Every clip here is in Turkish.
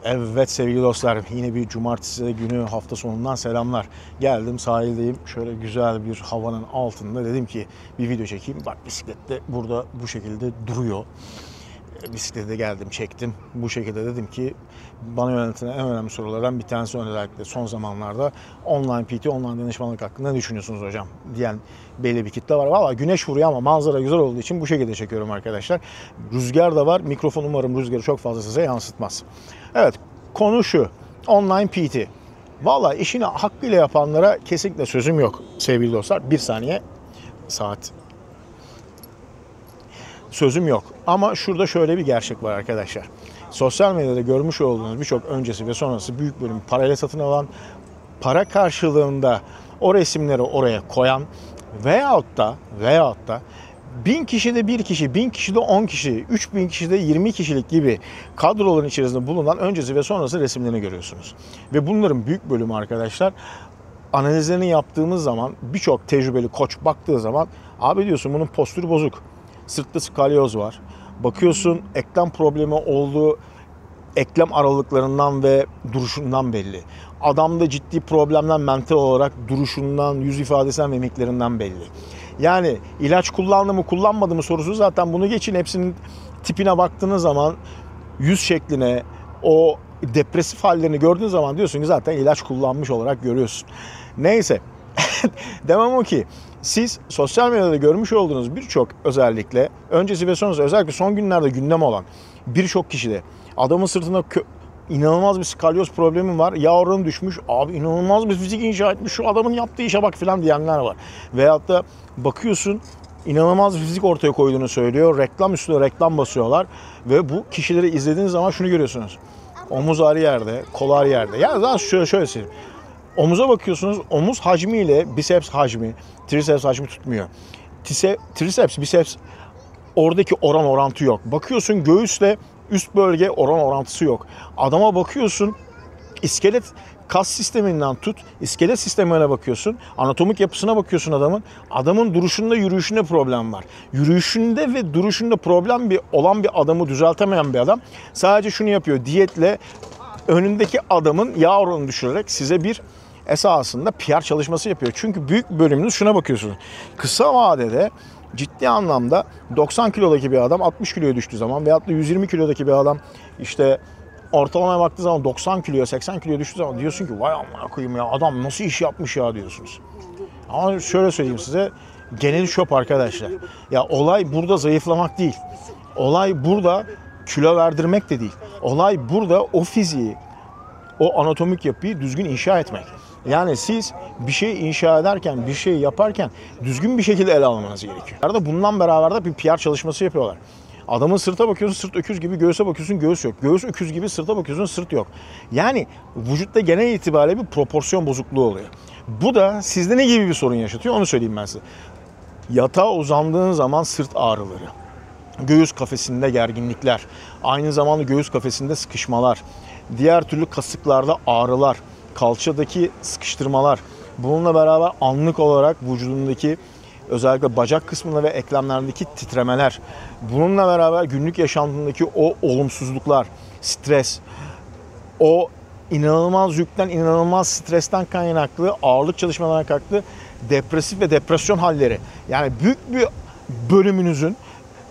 Evet sevgili dostlar, yine bir cumartesi günü hafta sonundan selamlar. Geldim, sahildeyim. Şöyle güzel bir havanın altında dedim ki bir video çekeyim. Bak bisiklet de burada bu şekilde duruyor. Bisiklete geldim, çektim. Bu şekilde dedim ki bana yöneltilen en önemli sorulardan bir tanesi, özellikle son zamanlarda online PT, online danışmanlık hakkında ne düşünüyorsunuz hocam diyen belli bir kitle var. Valla güneş vuruyor ama manzara güzel olduğu için bu şekilde çekiyorum arkadaşlar. Rüzgar da var. Mikrofon umarım rüzgarı çok fazla size yansıtmaz. Evet, konu şu. Online PT. Valla işini hakkıyla yapanlara kesinlikle sözüm yok sevgili dostlar. Bir saniye, saat. Sözüm yok. Ama şurada şöyle bir gerçek var arkadaşlar. Sosyal medyada görmüş olduğunuz birçok öncesi ve sonrası büyük bölüm parayla satın alan, para karşılığında o resimleri oraya koyan veyahut da 1000 kişide 1 kişi, 1000 kişide 10 kişi, 3000 kişide 20 kişilik gibi kadroların içerisinde bulunan öncesi ve sonrası resimlerini görüyorsunuz. Ve bunların büyük bölümü arkadaşlar, analizlerini yaptığımız zaman birçok tecrübeli koç baktığı zaman abi diyorsun bunun postürü bozuk. Sırtta skalyoz var. Bakıyorsun eklem problemi olduğu eklem aralıklarından ve duruşundan belli. Adamda ciddi problemler mental olarak duruşundan, yüz ifadesinden, mimiklerinden belli. Yani ilaç kullandı mı kullanmadı mı sorusu zaten, bunu geçin, hepsinin tipine baktığınız zaman, yüz şekline, o depresif hallerini gördüğün zaman diyorsun ki zaten ilaç kullanmış olarak görüyorsun. Neyse. Demem o ki siz sosyal medyada görmüş olduğunuz birçok, özellikle öncesi ve sonrası, özellikle son günlerde gündem olan birçok kişide adamın sırtında inanılmaz bir skalyoz problemi var. Yağ oranı düşmüş. Abi inanılmaz bir fizik inşa etmiş. Şu adamın yaptığı işe bak filan diyenler var. Veyahut da bakıyorsun inanılmaz bir fizik ortaya koyduğunu söylüyor. Reklam üstüne reklam basıyorlar. Ve bu kişileri izlediğiniz zaman şunu görüyorsunuz. Omuz ağrı yerde, kol ağrı yerde. Yani daha şöyle söyleyeyim. Omuza bakıyorsunuz, omuz hacmiyle biceps hacmi, triceps hacmi tutmuyor. Triceps, biceps oradaki oran orantı yok. Bakıyorsun göğüsle üst bölge oran orantısı yok. Adama bakıyorsun, iskelet kas sisteminden tut, iskelet sistemine bakıyorsun, anatomik yapısına bakıyorsun adamın. Adamın duruşunda, yürüyüşünde problem var. Yürüyüşünde ve duruşunda problem olan bir adamı düzeltemeyen bir adam sadece şunu yapıyor: diyetle önündeki adamın yağ oranını düşürerek size bir esasında PR çalışması yapıyor. Çünkü büyük bölümünüz şuna bakıyorsunuz. Kısa vadede ciddi anlamda 90 kilodaki bir adam 60 kiloya düştüğü zaman veyahut da 120 kilodaki bir adam işte ortalamaya baktığı zaman 90 kiloya, 80 kiloya düştüğü zaman diyorsun ki vay amına koyayım ya, adam nasıl iş yapmış ya diyorsunuz. Ama şöyle söyleyeyim size, geneli çöp arkadaşlar. Ya olay burada zayıflamak değil. Olay burada kilo verdirmek de değil. Olay burada o fiziği, o anatomik yapıyı düzgün inşa etmek. Yani siz bir şey inşa ederken, bir şey yaparken düzgün bir şekilde ele almanız gerekiyor. Arada bundan beraber de bir PR çalışması yapıyorlar. Adamın sırta bakıyorsun, sırt öküz gibi, göğüse bakıyorsun, göğüs yok. Göğüs öküz gibi, sırta bakıyorsun, sırt yok. Yani vücutta genel itibariyle bir proporsiyon bozukluğu oluyor. Bu da sizde ne gibi bir sorun yaşatıyor onu söyleyeyim ben size. Yatağa uzandığın zaman sırt ağrıları, göğüs kafesinde gerginlikler, aynı zamanda göğüs kafesinde sıkışmalar, diğer türlü kasıklarda ağrılar, kalçadaki sıkıştırmalar, bununla beraber anlık olarak vücudundaki özellikle bacak kısmında ve eklemlerdeki titremeler, bununla beraber günlük yaşantındaki o olumsuzluklar, stres, o inanılmaz yükten, inanılmaz stresten kaynaklı, ağırlık çalışmalarına kaynaklı depresif ve depresyon halleri. Yani büyük bir bölümünüzün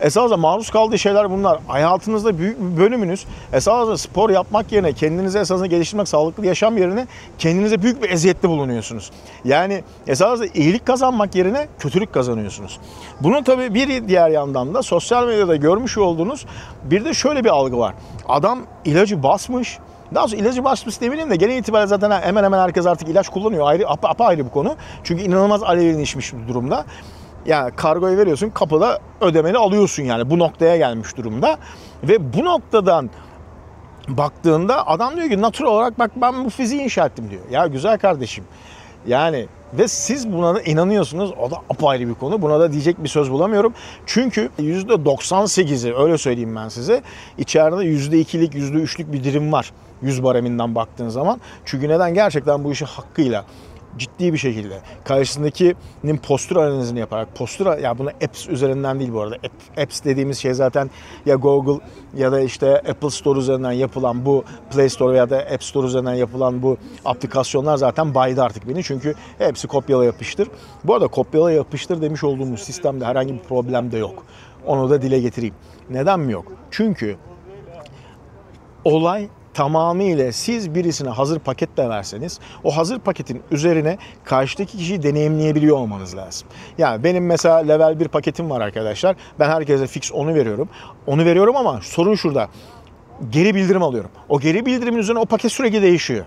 esasında maruz kaldığı şeyler bunlar. Hayatınızda büyük bir bölümünüz esasında spor yapmak yerine, kendinizi esasında geliştirmek, sağlıklı yaşam yerine kendinize büyük bir eziyette bulunuyorsunuz. Yani esasında iyilik kazanmak yerine kötülük kazanıyorsunuz. Bunun tabii bir diğer yandan da sosyal medyada görmüş olduğunuz bir de şöyle bir algı var. Adam ilacı basmış. Daha sonra ilacı basmış demeyeyim de genel itibariyle zaten hemen hemen herkes artık ilaç kullanıyor. Apayrı bir konu. Çünkü inanılmaz alevlenişmiş bir durumda. Yani kargoyu veriyorsun, kapıda ödemeni alıyorsun, yani bu noktaya gelmiş durumda. Ve bu noktadan baktığında adam diyor ki natural olarak bak ben bu fiziği inşa ettim diyor. Ya güzel kardeşim, yani ve siz buna da inanıyorsunuz, o da apayrı bir konu. Buna da diyecek bir söz bulamıyorum. Çünkü %98'i, öyle söyleyeyim ben size, içeride %2'lik, %3'lük bir dirim var 100 bareminden baktığın zaman. Çünkü neden? Gerçekten bu işi hakkıyla Ciddi bir şekilde. Karşısındakinin postür analizini yaparak, ya bunu apps üzerinden değil bu arada. Apps dediğimiz şey zaten ya Google ya da işte Apple Store üzerinden yapılan bu Play Store ya da App Store üzerinden yapılan bu aplikasyonlar zaten baydı artık beni. Çünkü hepsi kopyala yapıştır. Bu arada kopyala yapıştır demiş olduğumuz sistemde herhangi bir problem de yok. Onu da dile getireyim. Neden mi yok? Çünkü olay tamamıyla siz birisine hazır paket de verseniz o hazır paketin üzerine karşıdaki kişiyi deneyimleyebiliyor olmanız lazım. Yani benim mesela level 1 paketim var arkadaşlar. Ben herkese fix onu veriyorum. Onu veriyorum ama sorun şurada. Geri bildirim alıyorum. O geri bildirimin üzerine o paket sürekli değişiyor.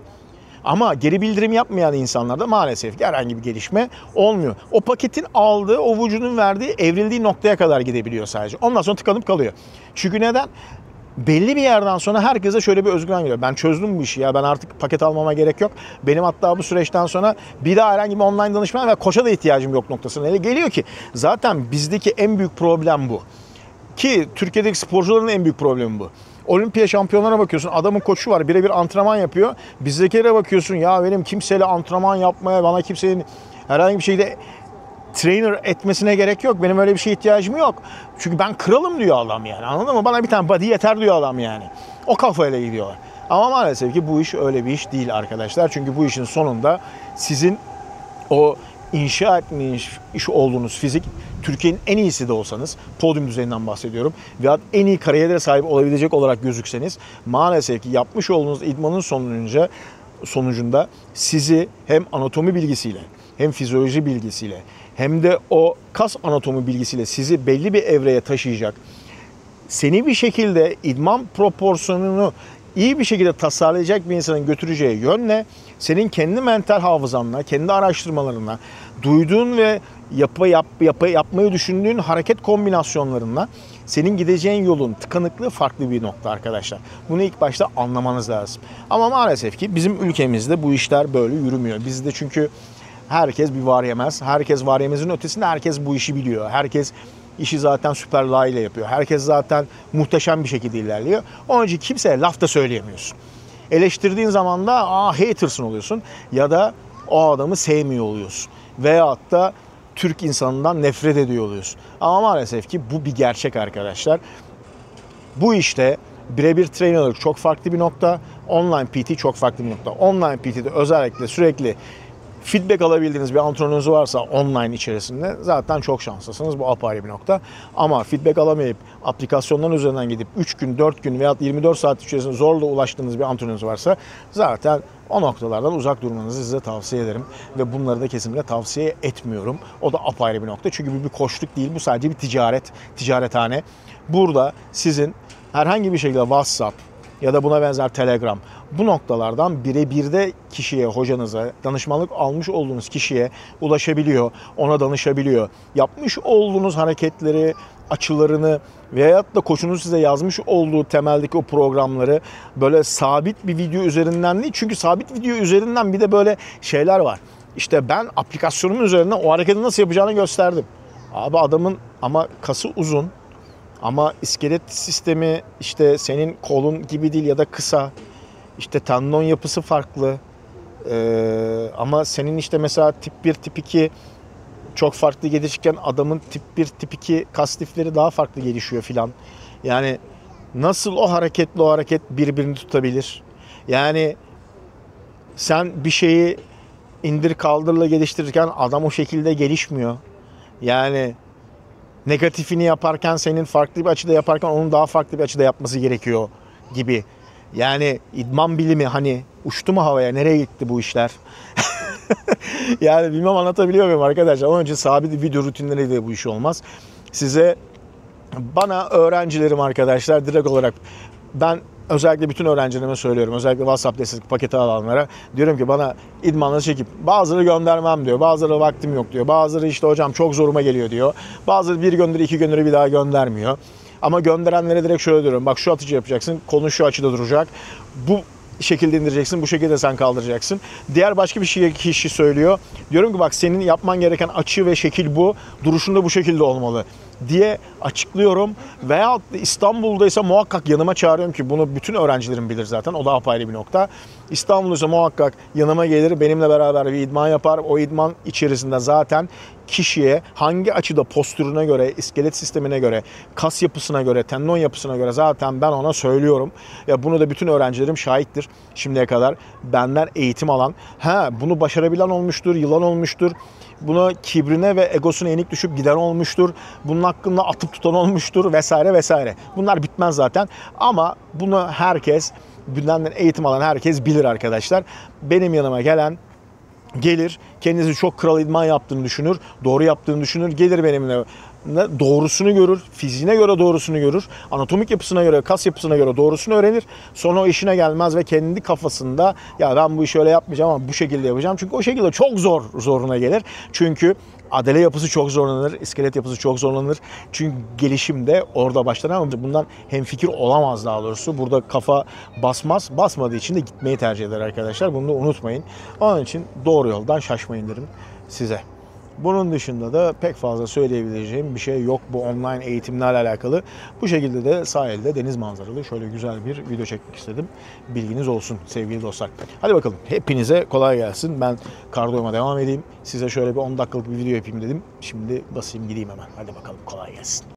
Ama geri bildirim yapmayan insanlarda maalesef ki herhangi bir gelişme olmuyor. O paketin aldığı, o vücudun verdiği, evrildiği noktaya kadar gidebiliyor sadece. Ondan sonra tıkanıp kalıyor. Çünkü neden? Belli bir yerden sonra herkese şöyle bir özgüven geliyor. Ben çözdüm bu işi ya, ben artık paket almama gerek yok. Benim hatta bu süreçten sonra bir daha herhangi bir online danışman ve koça da ihtiyacım yok noktasına öyle geliyor ki. Zaten bizdeki en büyük problem bu. Ki Türkiye'deki sporcuların en büyük problemi bu. Olimpiya şampiyonlarına bakıyorsun, adamın koçu var, birebir antrenman yapıyor. Bizdekilere bakıyorsun, ya benim kimseyle antrenman yapmaya, bana kimsenin herhangi bir şeyde trainer etmesine gerek yok. Benim öyle bir şeye ihtiyacım yok. Çünkü ben kralım diyor adam yani. Anladın mı? Bana bir tane body yeter diyor adam yani. O kafayla gidiyorlar. Ama maalesef ki bu iş öyle bir iş değil arkadaşlar. Çünkü bu işin sonunda sizin o inşa etmiş iş olduğunuz fizik, Türkiye'nin en iyisi de olsanız, podyum düzeyinden bahsediyorum, veya en iyi kariyere sahip olabilecek olarak gözükseniz, maalesef ki yapmış olduğunuz idmanın sonucunda sizi hem anatomi bilgisiyle, hem fizyoloji bilgisiyle, hem de o kas anatomi bilgisiyle sizi belli bir evreye taşıyacak, seni bir şekilde idman proporsiyonunu iyi bir şekilde tasarlayacak bir insanın götüreceği yönle, senin kendi mental hafızanla, kendi araştırmalarına, duyduğun ve yapmayı düşündüğün hareket kombinasyonlarına senin gideceğin yolun tıkanıklığı farklı bir nokta arkadaşlar. Bunu ilk başta anlamanız lazım. Ama maalesef ki bizim ülkemizde bu işler böyle yürümüyor. Bizde çünkü herkes bir var yemez. Herkes var yemezin ötesinde herkes bu işi biliyor. Herkes işi zaten süper layığıyla yapıyor. Herkes zaten muhteşem bir şekilde ilerliyor. Onun için kimseye laf da söyleyemiyorsun. Eleştirdiğin zaman da hatersın oluyorsun ya da o adamı sevmiyor oluyorsun. Veyahut da Türk insanından nefret ediyor oluyorsun. Ama maalesef ki bu bir gerçek arkadaşlar. Bu işte birebir trainerlık çok farklı bir nokta. Online PT çok farklı bir nokta. Online PT'de özellikle sürekli feedback alabildiğiniz bir antrenörünüz varsa online içerisinde zaten çok şanslısınız. Bu apayrı bir nokta. Ama feedback alamayıp aplikasyonların üzerinden gidip 3 gün, 4 gün veya 24 saat içerisinde zorla ulaştığınız bir antrenörünüz varsa zaten o noktalardan uzak durmanızı size tavsiye ederim. Ve bunları da kesinlikle tavsiye etmiyorum. O da apayrı bir nokta. Çünkü bu bir koçluk değil. Bu sadece bir ticarethane. Burada sizin herhangi bir şekilde WhatsApp ya da buna benzer Telegram, bu noktalardan birebir de kişiye, hocanıza, danışmanlık almış olduğunuz kişiye ulaşabiliyor, ona danışabiliyor. Yapmış olduğunuz hareketleri, açılarını veyahut da koçunuz size yazmış olduğu temeldeki o programları böyle sabit bir video üzerinden değil. Çünkü sabit video üzerinden bir de böyle şeyler var. İşte ben aplikasyonumun üzerinden o hareketi nasıl yapacağını gösterdim. Abi adamın ama kası uzun. Ama iskelet sistemi işte senin kolun gibi değil ya da kısa. İşte tendon yapısı farklı. Ama senin işte mesela tip 1, tip 2 çok farklı gelişirken adamın tip 1, tip 2 kas lifleri daha farklı gelişiyor filan. Yani nasıl o hareketle o hareket birbirini tutabilir? Yani sen bir şeyi indir kaldırla geliştirirken adam o şekilde gelişmiyor. Yani negatifini yaparken senin farklı bir açıda yaparken onun daha farklı bir açıda yapması gerekiyor gibi. Yani idman bilimi hani uçtu mu havaya, nereye gitti bu işler? Yani bilmem anlatabiliyor muyum arkadaşlar? Onun için sabit video rutinleri de bu iş olmaz. Bana öğrencilerim arkadaşlar direkt olarak ben özellikle bütün öğrencilerime söylüyorum. Özellikle WhatsApp destek paketi alanlara diyorum ki bana idmanları çekip bazıları göndermem diyor. Bazıları vaktim yok diyor. Bazıları işte hocam çok zoruma geliyor diyor. Bazıları bir gönderi 2 gönderi bir daha göndermiyor. Ama gönderenlere direkt şöyle diyorum. Bak şu atıcı yapacaksın. Kolun şu açıda duracak. Bu şekilde indireceksin. Bu şekilde sen kaldıracaksın. Diğer başka bir kişi söylüyor. Diyorum ki bak senin yapman gereken açı ve şekil bu. Duruşunda bu şekilde olmalı. diye açıklıyorum. Veyahut İstanbul'daysa muhakkak yanıma çağırıyorum ki bunu bütün öğrencilerim bilir zaten. O da apayrı bir nokta. İstanbul'daysa muhakkak yanıma gelir, benimle beraber bir idman yapar. O idman içerisinde zaten kişiye hangi açıda postürüne göre, iskelet sistemine göre, kas yapısına göre, tendon yapısına göre zaten ben ona söylüyorum. Ya bunu da bütün öğrencilerim şahittir şimdiye kadar benden eğitim alan. Bunu başarabilen olmuştur, yılan olmuştur. Buna kibrine ve egosuna yenik düşüp giden olmuştur. Bunun hakkında atıp tutan olmuştur vesaire vesaire. Bunlar bitmez zaten ama bunu herkes, benden eğitim alan herkes bilir arkadaşlar. Benim yanıma gelen gelir, kendisi çok kral idman yaptığını düşünür, doğru yaptığını düşünür, gelir benimle doğrusunu görür, fiziğine göre doğrusunu görür, anatomik yapısına göre, kas yapısına göre doğrusunu öğrenir. Sonra o işine gelmez ve kendi kafasında ya ben bu işi öyle yapmayacağım ama bu şekilde yapacağım. Çünkü o şekilde çok zoruna gelir. Çünkü adele yapısı çok zorlanır, iskelet yapısı çok zorlanır. Çünkü gelişim de orada başlar ama bundan hemfikir olamaz daha doğrusu. Burada kafa basmaz, basmadığı için de gitmeyi tercih eder arkadaşlar. Bunu da unutmayın. Onun için doğru yoldan şaşmayın derim size. Bunun dışında da pek fazla söyleyebileceğim bir şey yok bu online eğitimlerle alakalı. Bu şekilde de sahilde deniz manzaralı şöyle güzel bir video çekmek istedim. Bilginiz olsun sevgili dostlar. Hadi bakalım hepinize kolay gelsin. Ben kardiyoma devam edeyim. Size şöyle bir 10 dakikalık bir video yapayım dedim. Şimdi basayım gideyim hemen. Hadi bakalım kolay gelsin.